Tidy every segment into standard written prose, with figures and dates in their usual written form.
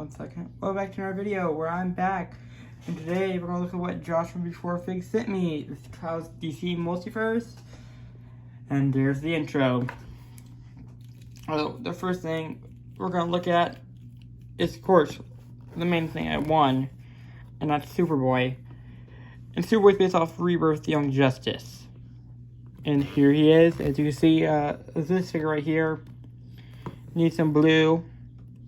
1 second. Welcome back to another video where I'm back. And today we're going to look at what Josh from Before Fig sent me. This Trials DC Multiverse. And there's the intro. The first thing we're going to look at is, of course, the main thing I won. And that's Superboy. And Superboy's based off Rebirth Young Justice. And here he is. As you can see, this figure right here needs some blue.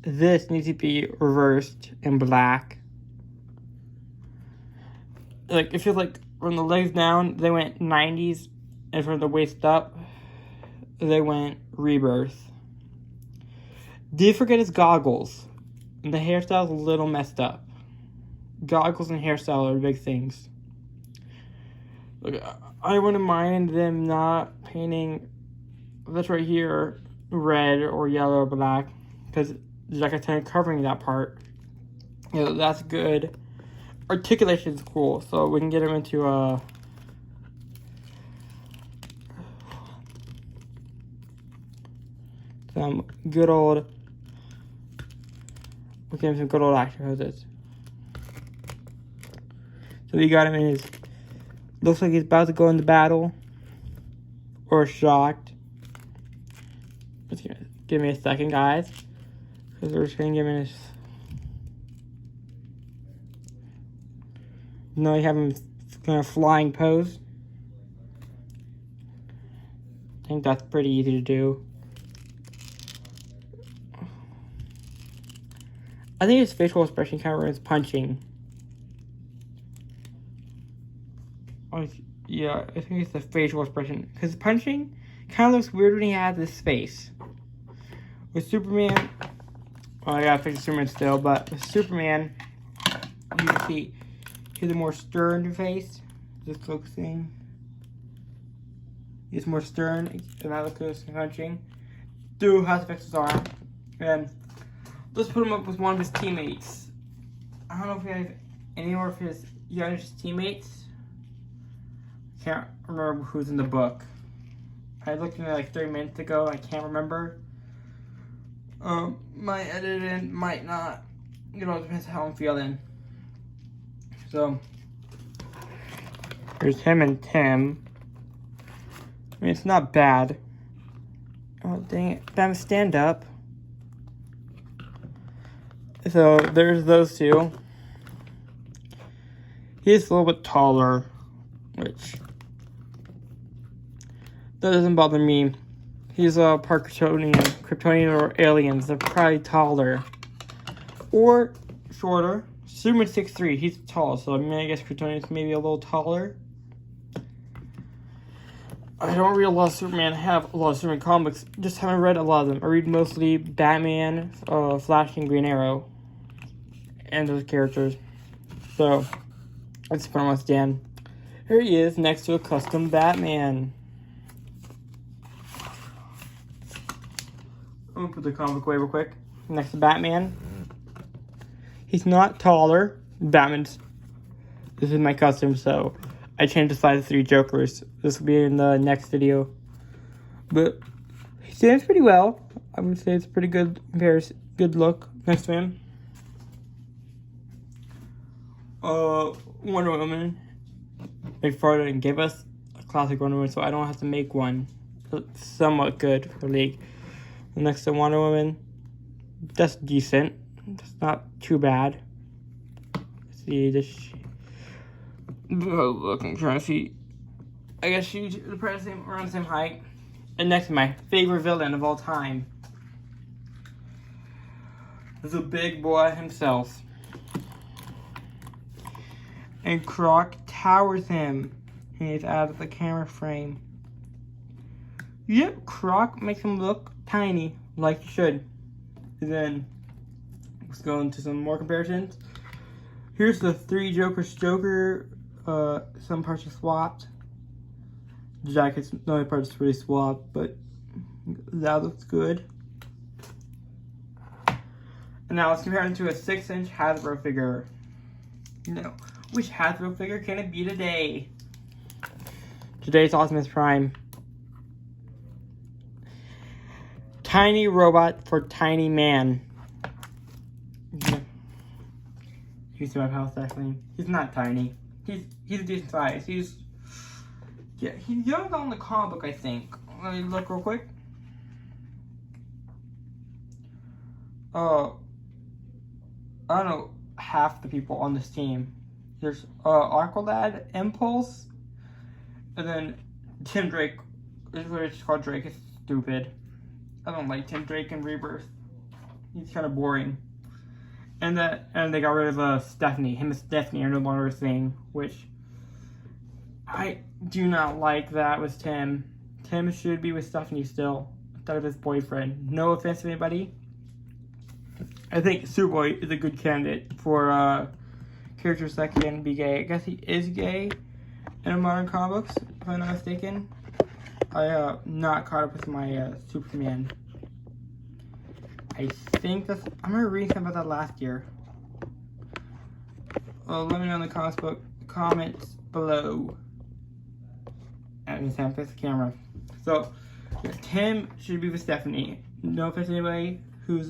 This needs to be reversed in black. Like, it feels like from the legs down, they went 90s. And from the waist up, they went Rebirth. Did forget his goggles. And the hairstyle's a little messed up. Goggles and hairstyle are big things. Look, I wouldn't mind them not painting this right here red or yellow or black, because there's like a ton covering that part. You know, that's good. Articulation is cool, so we can get him into some good old. We get him some good old action poses. So we got him in his. Looks like he's about to go into battle. Or shocked. Just give me a second, guys. Because we're just going to give him his. No, you have him in a flying pose. I think that's pretty easy to do. I think his facial expression kind of runs punching. Yeah, I think it's the facial expression. Because punching kind of looks weird when he has this face. With Superman, well, I gotta fix Superman still, but with Superman, you can see he's a more stern face. Just focusing. He's more stern, and that looks good punching. Dude has to fix his arm. And let's put him up with one of his teammates. I don't know if we have any more of his youngest teammates. Can't remember who's in the book. I looked at it like 30 minutes ago. I can't remember. My editing might not. You know, it depends how I'm feeling. So here's him and Tim. I mean, it's not bad. Oh dang it! Bam, stand up. So there's those two. He's a little bit taller, which. That doesn't bother me. He's a part Kryptonian or aliens. They're probably taller. Or shorter. Superman's 6'3". He's tall, so I mean, I guess Kryptonian's maybe a little taller. I don't read a lot of Superman. I have a lot of Superman comics. Just haven't read a lot of them. I read mostly Batman, Flash, and Green Arrow. And those characters. So, let's put him on stand. Here he is next to a custom Batman. I'm gonna put the comic away real quick. Next to Batman. He's not taller. Batman's. This is my custom, so I changed the size of 3 Jokers. This will be in the next video. But he stands pretty well. I would say it's a pretty good comparison, good look next to him. Wonder Woman. McFarlane didn't give us a classic Wonder Woman, so I don't have to make one. It's somewhat good for League. Next to Wonder Woman, that's decent. That's not too bad. Let's see this. Oh, look, I'm trying to see. I guess she's around the same height. And next to my favorite villain of all time, the big boy himself. And Croc towers him. He's out of the camera frame. Yep, Croc makes him look tiny, like you should. And then, let's go into some more comparisons. Here's the 3 Jokers Joker. Some parts are swapped. The jacket's, the only part is really swapped, but that looks good. And now let's compare it to a 6-inch Hasbro figure. You know, which Hasbro figure can it be today? Today's Optimus Prime. Tiny robot for tiny man. You see my pal Stephanie? He's not tiny. He's a decent size. He's young on the comic book, I think. Let me look real quick. I don't know half the people on this team. There's Aqualad, Impulse, and then Tim Drake. This is what it's called Drake. It's stupid. I don't like Tim Drake in Rebirth. He's kind of boring. And they got rid of Stephanie. Him and Stephanie are no longer a thing, which I do not like. That with Tim. Tim should be with Stephanie still, instead of his boyfriend. No offense to anybody. I think Superboy is a good candidate for characters that can be gay. I guess he is gay in modern comic books, if I'm not mistaken. I not caught up with my Superman. I think that's... I remember reading something about that last year. Well, let me know in the comments below. I mean, Sam, face the camera. So, yeah, Tim should be with Stephanie. No offense to anybody who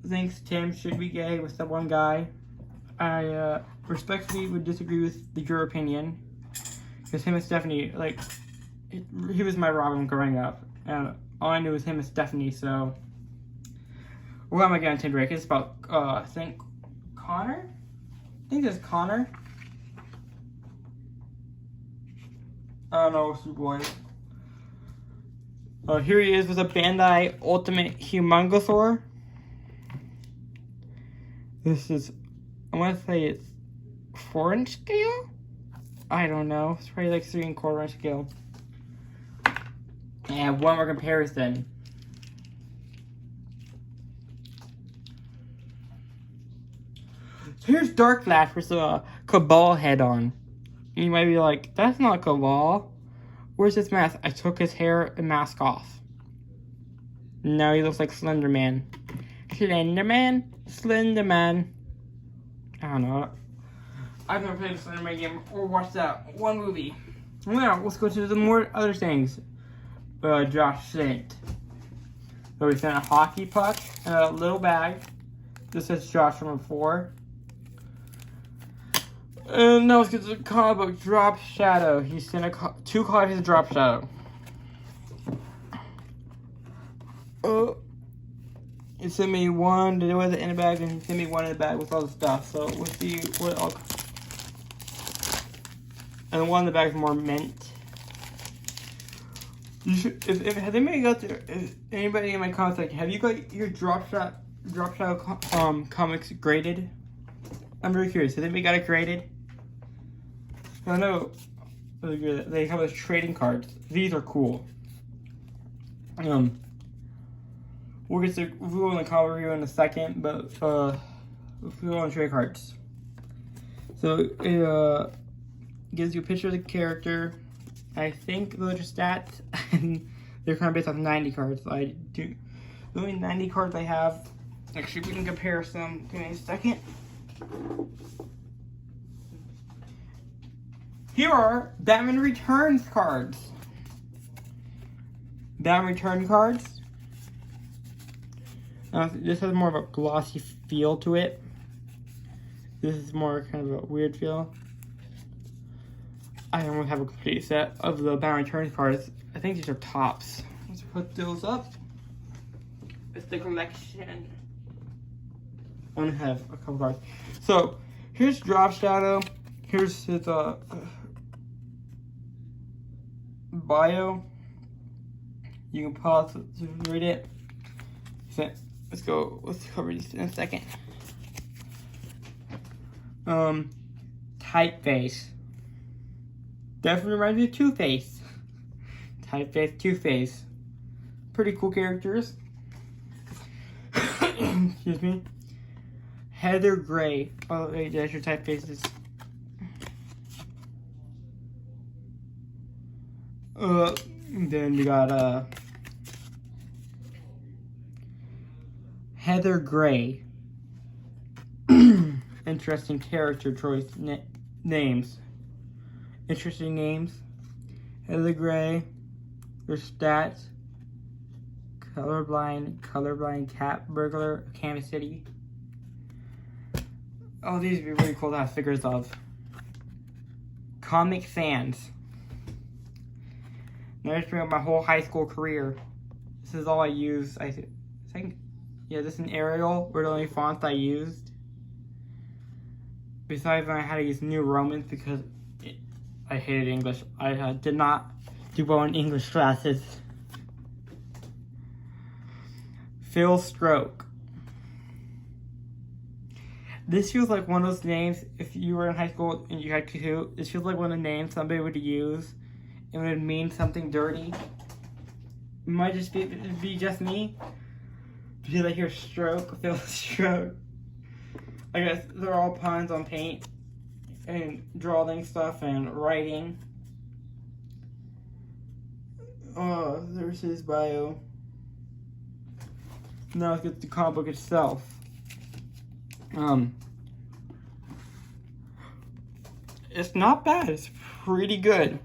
thinks Tim should be gay with that one guy. I respectfully would disagree with your opinion. Because him and Stephanie, like, he was my Robin growing up. And all I knew was him and Stephanie, so... What am I getting Tim Drake? It's about, I think, Connor? I think it's Connor. I don't know, Superboy. Here he is with a Bandai Ultimate Humongosaur. This is, I want to say it's 4-inch scale? I don't know. It's probably like 3¼ inch scale. And one more comparison. Here's Dark Flash with a Cabal head on. And you might be like, that's not Cabal. Where's his mask? I took his hair and mask off. Now he looks like Slender Man. Slender Man? Slender Man. I don't know. I've never played a Slender Man game or watched that one movie. Now, let's go to the more other things. Josh sent. So we sent a hockey puck and a little bag. This says Josh number 4. And now let's get to the comic book Drop Shadow. He sent 2 copies of Drop Shadow. He sent me one to with it in a bag, and he sent me one in a bag with all the stuff. So we'll see what all. And one in the bag is more mint. You should, if has anybody got there? If anybody in my comments like, have you got your Drop Shadow comics graded? I'm very curious. Has anybody got it graded? I know they come with trading cards. These are cool. We'll get to review on the comic review in a second, but we'll go on trade cards. So it gives you a picture of the character. I think those are stats, and they're kind of based on 90 cards. So the only 90 cards I have. Actually, we can compare some. Give me a second. Here are Batman Returns cards. Batman Return cards. This has more of a glossy feel to it. This is more kind of a weird feel. I don't have a complete set of the Batman Returns cards. I think these are tops. Let's put those up. It's the collection. I only have a couple cards. So, here's Drop Shadow. Here's his bio. You can pause to read it. So, let's cover these in a second. Typeface. Definitely reminds me of Two-Face. Typeface, Two-Face. Pretty cool characters. Excuse me. Heather Gray. Oh, wait, that's your typefaces. Then we got Heather Gray. Interesting character choice names. Interesting names. Heather Gray. Their stats. Colorblind cat burglar of Kansas City. Oh, these would be really cool to have figures of. Comic Sans. Now I just bring up my whole high school career. This is all I use. I think, yeah, this is an Arial. Were the only fonts I used. Besides, when I had to use New Romans because I hated English. I did not do well in English classes. Phil Stroke. This feels like one of those names, if you were in high school and you had Kahoot, this feels like one of the names somebody would use and it would mean something dirty. It might just be just me. Because I hear stroke, Phil Stroke. I guess they're all puns on paint and drawing stuff and writing. Oh, there's his bio. Now let's get to the comic book itself. It's not bad. It's pretty good.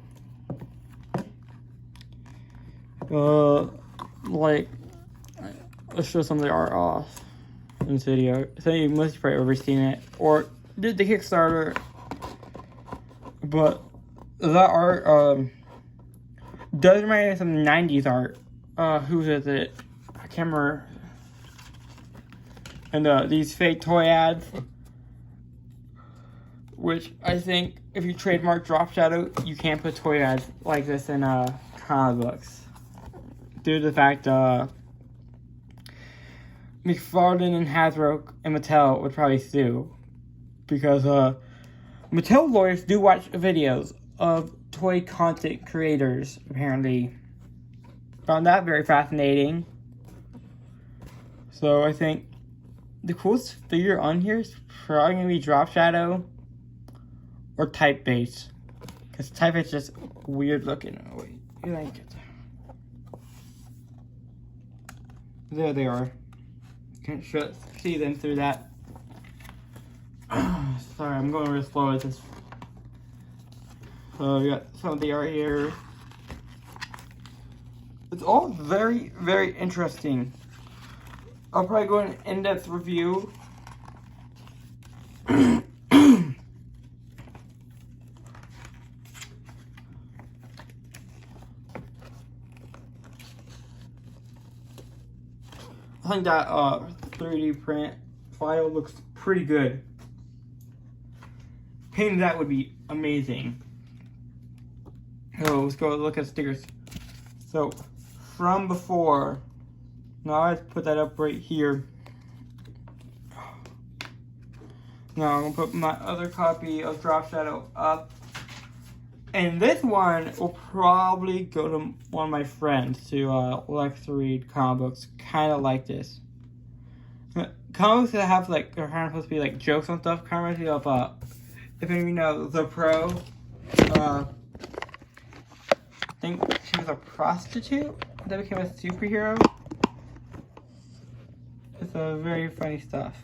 Like, let's show some of the art off in this video. So you must have probably already seen it or did the Kickstarter, but that art does remind me of some 90s art. Whose is it? I can't remember. And these fake toy ads, which I think if you trademark Drop Shadow, you can't put toy ads like this in comic books. Due to the fact McFarlane and Hasbro and Mattel would probably sue. Because Mattel lawyers do watch videos of toy content creators, apparently. Found that very fascinating. So I think the coolest figure on here is probably going to be Drop Shadow or Typeface. Because Typeface is just weird looking. Oh, wait, you like it. There they are. Can't see them through that. Sorry, I'm going real slow with this. So we got some of the art here. It's all very, very interesting. I'll probably go in an in-depth review. I think that 3D print file looks pretty good. Painting that would be amazing. So let's go look at stickers. So from before, now I put that up right here. Now I'm gonna put my other copy of Drop Shadow up. And this one will probably go to one of my friends to Lex read comic books, kind of like this. Comic books that have like, they're kind of supposed to be like jokes and stuff, kind of reminds me of, if any of you know, The Pro. I think she was a prostitute that became a superhero. It's very funny stuff.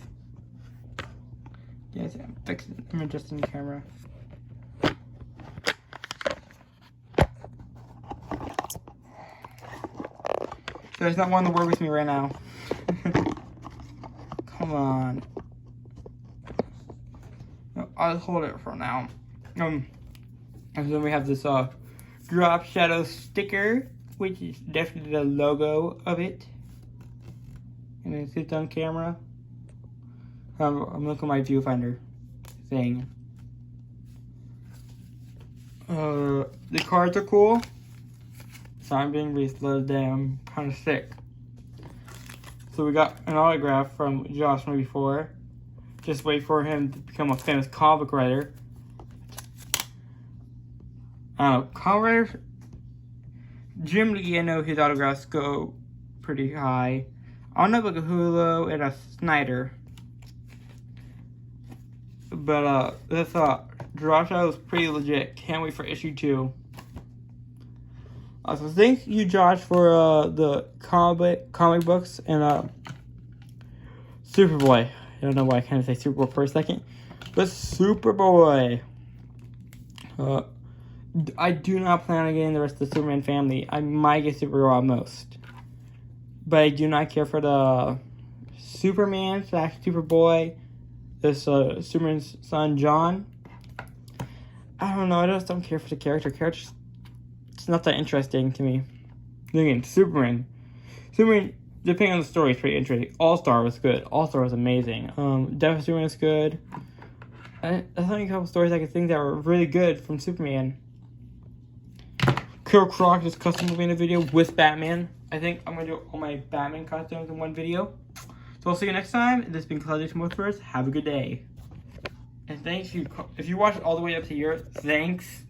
Yes, I'm adjusting the camera. There's not one to work with me right now. Come on. No, I'll hold it for now. And then we have this Drop Shadow sticker, which is definitely the logo of it. And then it's on camera. I'm looking at my viewfinder thing. The cards are cool. So I'm being really slow today. I'm kind of sick. So we got an autograph from Josh from before. Just wait for him to become a famous comic writer. Comic writers, Jim Lee, I know his autographs go pretty high. I don't know about a Hulu and a Snyder. But this Drop Shadow is pretty legit. Can't wait for issue 2. So thank you, Josh, for the comic books and Superboy. I don't know why I kind of say Superboy for a second, but Superboy. I do not plan on getting the rest of the Superman family. I might get Supergirl at most, but I do not care for the Superman / Superboy this Superman's son John. I don't know. I just don't care for the character. It's not that interesting to me. Then again, Superman, depending on the story, is pretty interesting. All-Star was good. All-Star was amazing. Death of Superman is good. There's only a couple stories I can think that were really good from Superman. Killer Croc just custom movie in a video with Batman. I think I'm gonna do all my Batman costumes in one video. So I'll see you next time. This has been Claudius Mothers. Have a good day. And thanks you if you watched all the way up to here. Thanks.